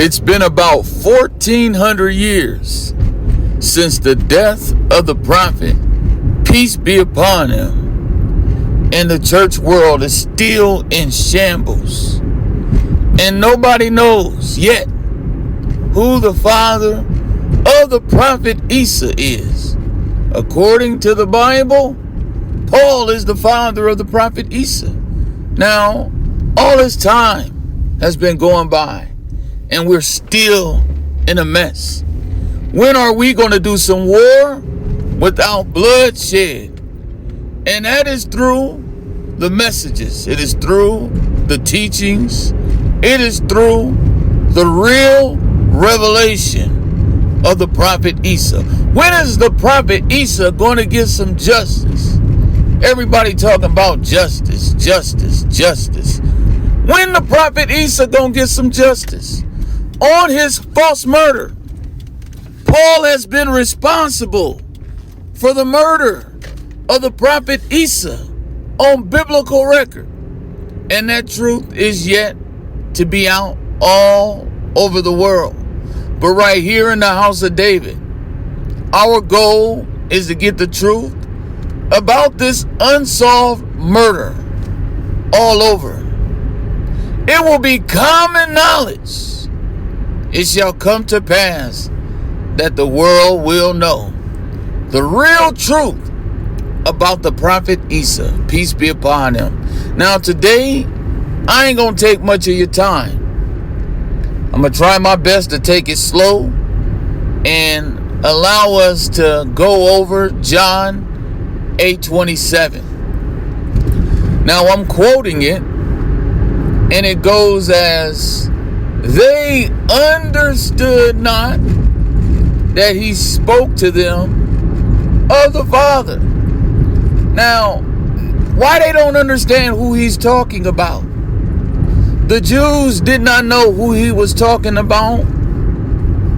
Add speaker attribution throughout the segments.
Speaker 1: It's been about 1400 years since the death of the prophet, peace be upon him, and the church world is still in shambles. And nobody knows yet who the father of the prophet Isa is. According to the Bible, Paul is the father of the prophet Isa. Now, all this time has been going by, and we're still in a mess. When are we going to do some war without bloodshed? And that is through the messages. It is through the teachings. It is through the real revelation of the prophet Isa. When is the prophet Isa going to get some justice? Everybody talking about justice, justice, justice. When the prophet Isa going to get some justice? On his false murder, Paul has been responsible for the murder of the prophet Isa on biblical record. And that truth is yet to be out all over the world. But right here in the house of David, our goal is to get the truth about this unsolved murder all over. It will be common knowledge. It shall come to pass that the world will know the real truth about the prophet Isa. Peace be upon him. Now today, I ain't gonna take much of your time. I'm gonna try my best to take it slow and allow us to go over John 8:27. Now I'm quoting it, and it goes as, "They understood not that he spoke to them of the Father." Now, why they don't understand who he's talking about? The Jews did not know who he was talking about.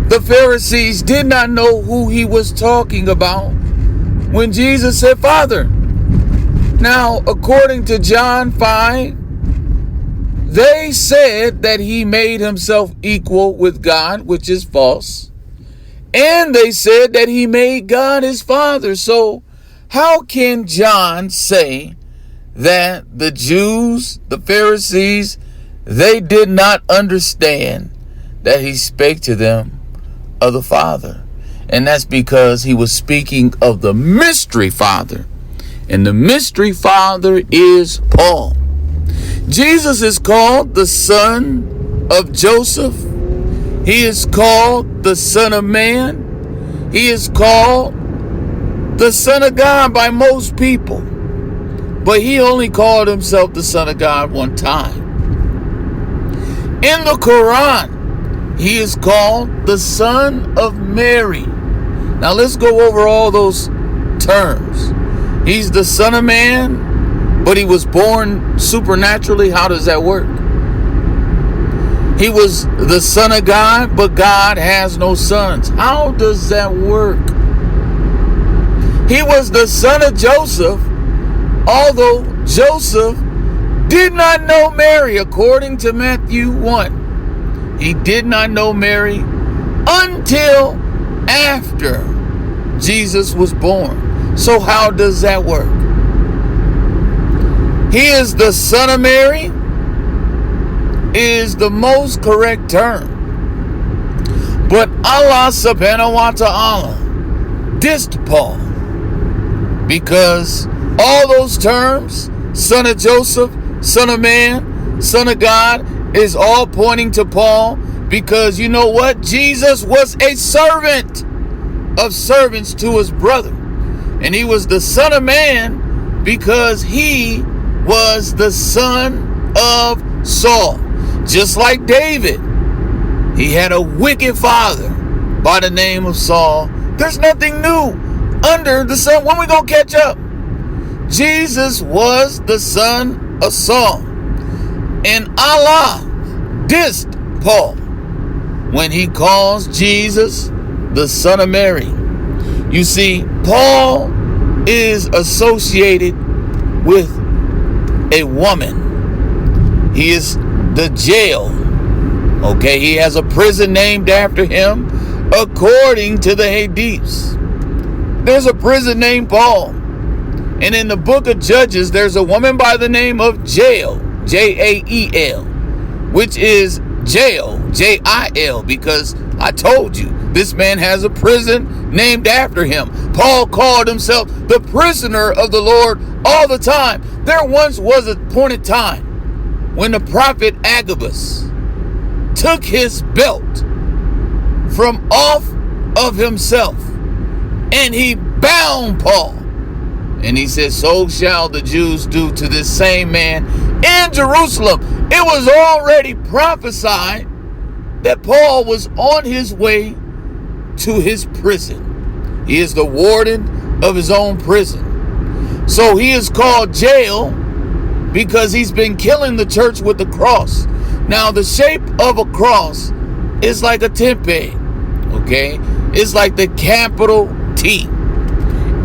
Speaker 1: The Pharisees did not know who he was talking about when Jesus said Father. Now, according to John 5, they said that he made himself equal with God, which is false. And they said that he made God his Father. So how can John say that the Jews, the Pharisees, they did not understand that he spake to them of the Father? And that's because he was speaking of the mystery Father. And the mystery Father is Paul. Jesus is called the Son of Joseph. He is called the Son of Man. He is called the Son of God by most people. But he only called himself the Son of God one time. In the Quran, he is called the Son of Mary. Now let's go over all those terms. He's the Son of Man, but he was born supernaturally. How does that work? He was the Son of God, but God has no sons. How does that work? He was the son of Joseph, although Joseph did not know Mary, according to Matthew 1. He did not know Mary until after Jesus was born. So how does that work? He is the Son of Mary is the most correct term. But Allah subhanahu wa ta'ala dissed Paul, because all those terms, Son of Joseph, Son of Man, Son of God, is all pointing to Paul, because you know what? Jesus was a servant of servants to his brother. And he was the Son of Man because he was the son of Saul. Just like David, he had a wicked father by the name of Saul. There's nothing new under the sun. When we gonna catch up? Jesus was the son of Saul. And Allah dissed Paul when he calls Jesus the Son of Mary. You see, Paul is associated with a woman. He is the jail Okay, he has a prison named after him according to the Hadiths. There's a prison named Paul. And in the book of Judges, there's a woman by the name of Jael, Jael, which is jail, Jil, because I told you, this man has a prison named after him. Paul called himself the prisoner of the Lord all the time. There once was a point in time when the prophet Agabus took his belt from off of himself and he bound Paul. And he said, so shall the Jews do to this same man in Jerusalem. It was already prophesied that Paul was on his way to his prison. He is the warden of his own prison. So he is called jail because he's been killing the church with the cross. Now the shape of a cross is like a tent peg. Okay? It's like the capital T.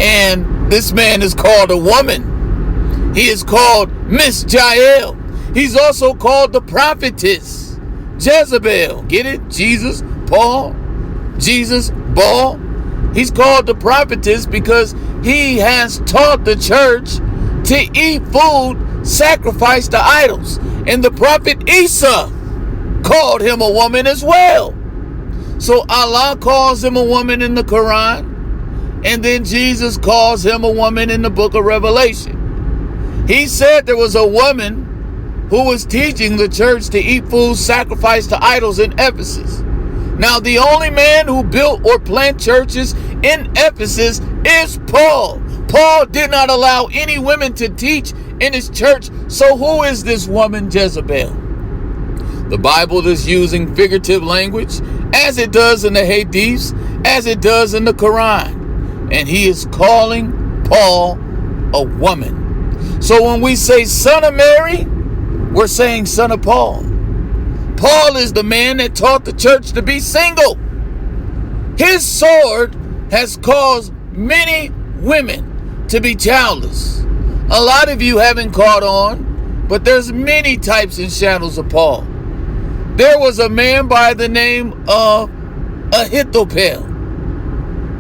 Speaker 1: And this man is called a woman. He is called Miss Jael. He's also called the prophetess Jezebel. Get it? Jesus, Paul, Jesus, Baal. He's called the prophetess because he has taught the church to eat food sacrificed to idols. And the prophet Isa called him a woman as well. So Allah calls him a woman in the Quran. And then Jesus calls him a woman in the book of Revelation. He said there was a woman who was teaching the church to eat food sacrificed to idols in Ephesus. Now, the only man who built or planted churches in Ephesus is Paul. Paul did not allow any women to teach in his church. So who is this woman, Jezebel? The Bible is using figurative language, as it does in the Hadiths, as it does in the Quran. And he is calling Paul a woman. So when we say son of Mary, we're saying son of Paul. Paul is the man that taught the church to be single. His sword has caused many women to be childless. A lot of you haven't caught on, but there's many types and shadows of Paul. There was a man by the name of Ahithophel,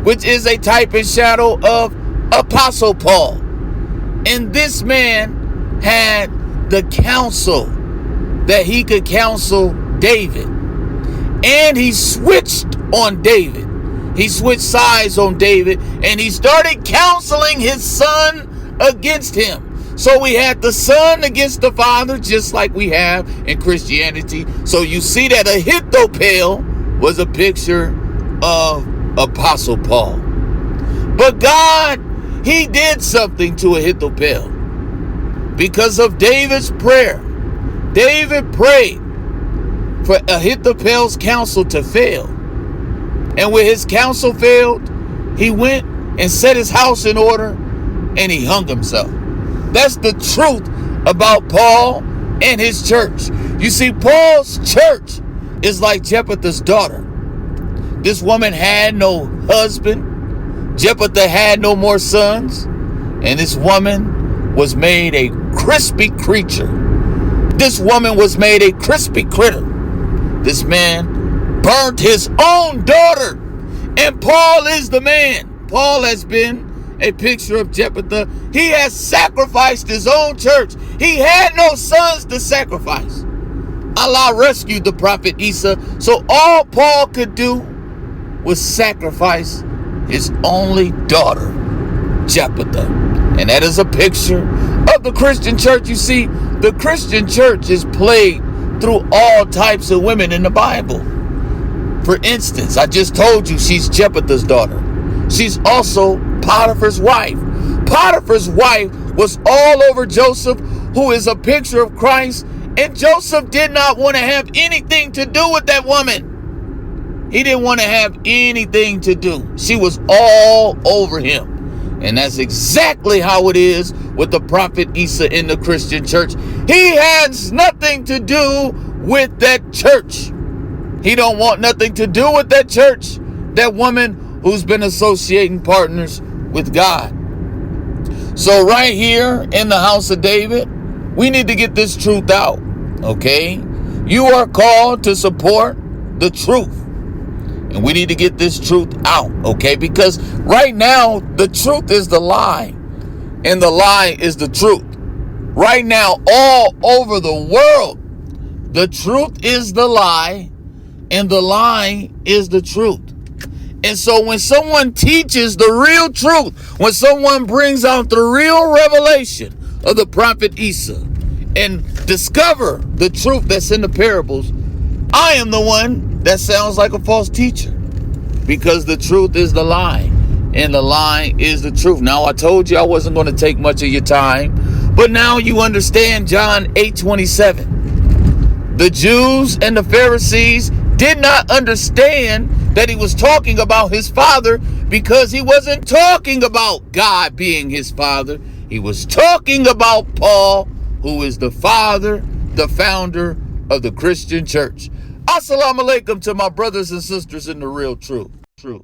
Speaker 1: which is a type and shadow of Apostle Paul. And this man had the counsel that he could counsel David. And he switched on David. He switched sides on David, and he started counseling his son against him. So we had the son against the father, just like we have in Christianity. So you see that Ahithophel was a picture of Apostle Paul. But God, he did something to Ahithophel because of David's prayer. David prayed for Ahithophel's counsel to fail. And when his counsel failed, he went and set his house in order and he hung himself. That's the truth about Paul and his church. You see, Paul's church is like Jephthah's daughter. This woman had no husband. Jephthah had no more sons. And this woman was made a crispy creature. This woman was made a crispy critter. This man burnt his own daughter. And Paul is the man. Paul has been a picture of Jephthah. He has sacrificed his own church. He had no sons to sacrifice. Allah rescued the prophet Isa. So all Paul could do was sacrifice his only daughter, Jephthah. And that is a picture of the Christian church. You see, the Christian church is plagued through all types of women in the Bible. For instance, I just told you she's Jephthah's daughter. She's also Potiphar's wife. Potiphar's wife was all over Joseph, who is a picture of Christ. And Joseph did not want to have anything to do with that woman. He didn't want to have anything to do. She was all over him. And that's exactly how it is with the prophet Isa in the Christian church. He has nothing to do with that church. He don't want nothing to do with that church, that woman who's been associating partners with God. So right here in the house of David, we need to get this truth out, okay? You are called to support the truth. And we need to get this truth out, okay? Because right now, the truth is the lie, and the lie is the truth. Right now, all over the world, the truth is the lie, and the lie is the truth. And so when someone teaches the real truth, when someone brings out the real revelation of the prophet Isa and discover the truth that's in the parables, I am the one that sounds like a false teacher, because the truth is the lie and the lie is the truth. Now, I told you I wasn't going to take much of your time, but now you understand John 8:27. The Jews and the Pharisees did not understand that he was talking about his father, because he wasn't talking about God being his father. He was talking about Paul, who is the father, the founder of the Christian church. Assalamu alaikum to my brothers and sisters in the real truth. Truth.